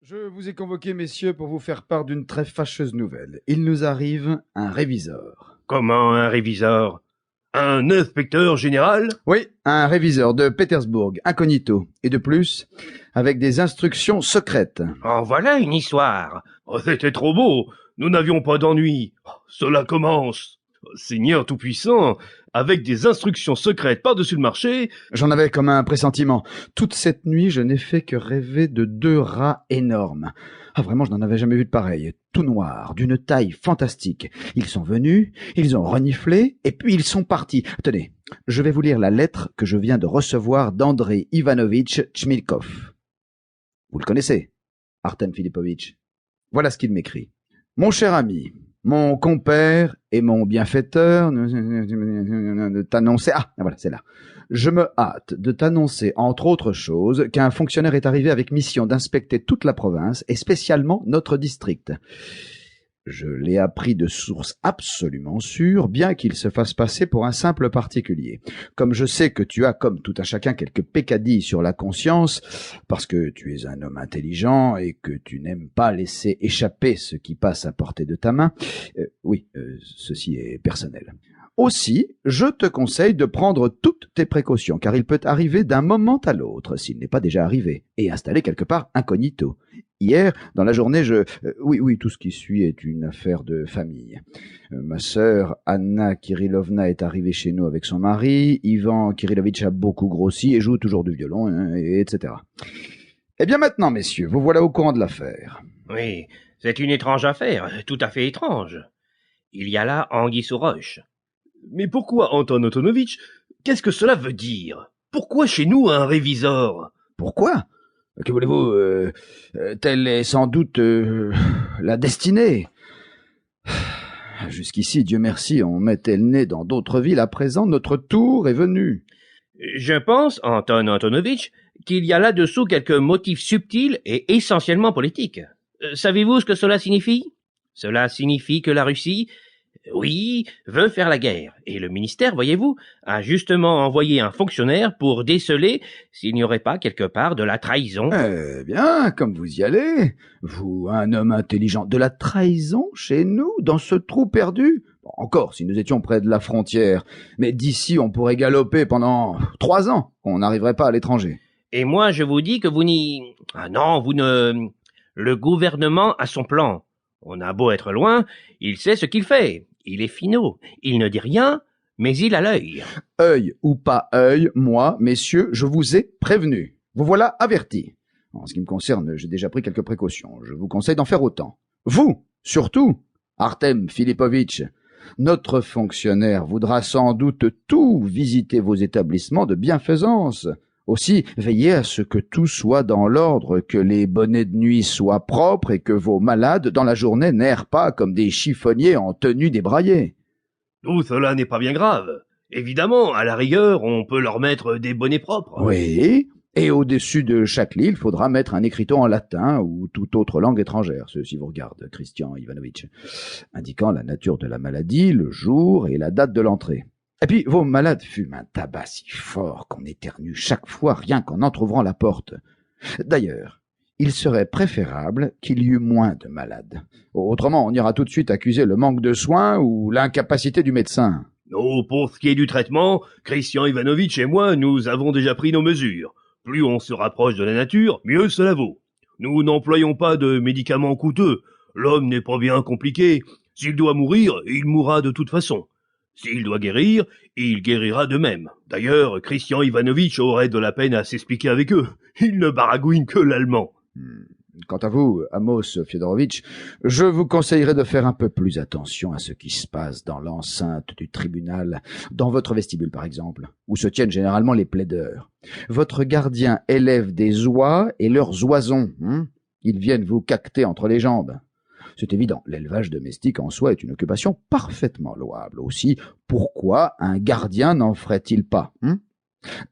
Je vous ai convoqué, messieurs, pour vous faire part d'une très fâcheuse nouvelle. Il nous arrive un réviseur. Comment un réviseur? Un inspecteur général? Oui, un réviseur de Pétersbourg, incognito. Et de plus, avec des instructions secrètes. En voilà une histoire. Oh, c'était trop beau. Nous n'avions pas d'ennui. Oh, cela commence. Seigneur Tout-Puissant, avec des instructions secrètes par-dessus le marché. J'en avais comme un pressentiment. Toute cette nuit, je n'ai fait que rêver de deux rats énormes. Ah, vraiment, je n'en avais jamais vu de pareil. Tout noirs, d'une taille fantastique. Ils sont venus, ils ont reniflé, et puis ils sont partis. Tenez, je vais vous lire la lettre que je viens de recevoir d'André Ivanovitch Tchmilkov. Vous le connaissez, Artem Filipovitch. Voilà ce qu'il m'écrit. Mon cher ami, mon compère et mon bienfaiteur de t'annoncer... Ah, voilà, c'est là. Je me hâte de t'annoncer, entre autres choses, qu'un fonctionnaire est arrivé avec mission d'inspecter toute la province et spécialement notre district. Je l'ai appris de source absolument sûre, bien qu'il se fasse passer pour un simple particulier. Comme je sais que tu as, comme tout un chacun, quelques peccadilles sur la conscience, parce que tu es un homme intelligent et que tu n'aimes pas laisser échapper ce qui passe à portée de ta main, ceci est personnel. Aussi, je te conseille de prendre toutes tes précautions, car il peut arriver d'un moment à l'autre, s'il n'est pas déjà arrivé, et installé quelque part incognito. Hier, dans la journée, oui, tout ce qui suit est une affaire de famille. Ma sœur, Anna Kirilovna, est arrivée chez nous avec son mari. Ivan Kirilovitch a beaucoup grossi et joue toujours du violon, etc. Eh bien maintenant, messieurs, vous voilà au courant de l'affaire. Oui, c'est une étrange affaire, tout à fait étrange. Il y a là anguille sous roche. Mais pourquoi, Anton Antonovitch? Qu'est-ce que cela veut dire? Pourquoi chez nous un réviseur? Pourquoi? Que voulez-vous, telle est sans doute la destinée. Jusqu'ici, Dieu merci, on mettait le nez dans d'autres villes. À présent, notre tour est venu. Je pense, Anton Antonovitch, qu'il y a là-dessous quelques motifs subtils et essentiellement politiques. Savez-vous ce que cela signifie? Cela signifie que la Russie, oui, veut faire la guerre. Et le ministère, voyez-vous, a justement envoyé un fonctionnaire pour déceler s'il n'y aurait pas quelque part de la trahison. Eh bien, comme vous y allez, vous, un homme intelligent, de la trahison chez nous, dans ce trou perdu? Bon, encore, si nous étions près de la frontière. Mais d'ici, on pourrait galoper pendant 3 ans. On n'arriverait pas à l'étranger. Et moi, je vous dis que vous n'y... Ah non, vous ne... Le gouvernement a son plan. On a beau être loin, il sait ce qu'il fait. Il est finaud. Il ne dit rien, mais il a l'œil. Œil ou pas œil, moi, messieurs, je vous ai prévenu. Vous voilà avertis. En ce qui me concerne, j'ai déjà pris quelques précautions. Je vous conseille d'en faire autant. Vous, surtout, Artem Filipovitch, notre fonctionnaire voudra sans doute tout visiter vos établissements de bienfaisance. Aussi, veillez à ce que tout soit dans l'ordre, que les bonnets de nuit soient propres et que vos malades, dans la journée, n'errent pas comme des chiffonniers en tenue débraillée. Tout cela n'est pas bien grave. Évidemment, à la rigueur, on peut leur mettre des bonnets propres. Oui, et au-dessus de chaque lit, il faudra mettre un écriteau en latin ou toute autre langue étrangère, ceci vous regarde, Christian Ivanovitch, indiquant la nature de la maladie, le jour et la date de l'entrée. Et puis, vos malades fument un tabac si fort qu'on éternue chaque fois rien qu'en entr'ouvrant la porte. D'ailleurs, il serait préférable qu'il y eût moins de malades. Autrement, on ira tout de suite accuser le manque de soins ou l'incapacité du médecin. Oh, pour ce qui est du traitement, Christian Ivanovitch et moi, nous avons déjà pris nos mesures. Plus on se rapproche de la nature, mieux cela vaut. Nous n'employons pas de médicaments coûteux. L'homme n'est pas bien compliqué. S'il doit mourir, il mourra de toute façon. S'il doit guérir, il guérira de même. D'ailleurs, Christian Ivanovitch aurait de la peine à s'expliquer avec eux. Il ne baragouine que l'allemand. Quant à vous, Amos Fyodorovitch, je vous conseillerais de faire un peu plus attention à ce qui se passe dans l'enceinte du tribunal, dans votre vestibule par exemple, où se tiennent généralement les plaideurs. Votre gardien élève des oies et leurs oisons. Ils viennent vous caqueter entre les jambes. C'est évident, l'élevage domestique en soi est une occupation parfaitement louable. Aussi, pourquoi un gardien n'en ferait-il pas?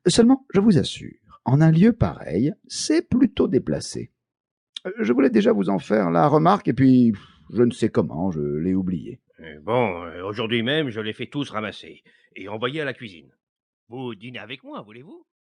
Seulement, je vous assure, en un lieu pareil, c'est plutôt déplacé. Je voulais déjà vous en faire la remarque, et puis, je ne sais comment, je l'ai oublié. Bon, aujourd'hui même, je les fais tous ramasser et envoyer à la cuisine. Vous dînez avec moi, voulez-vous?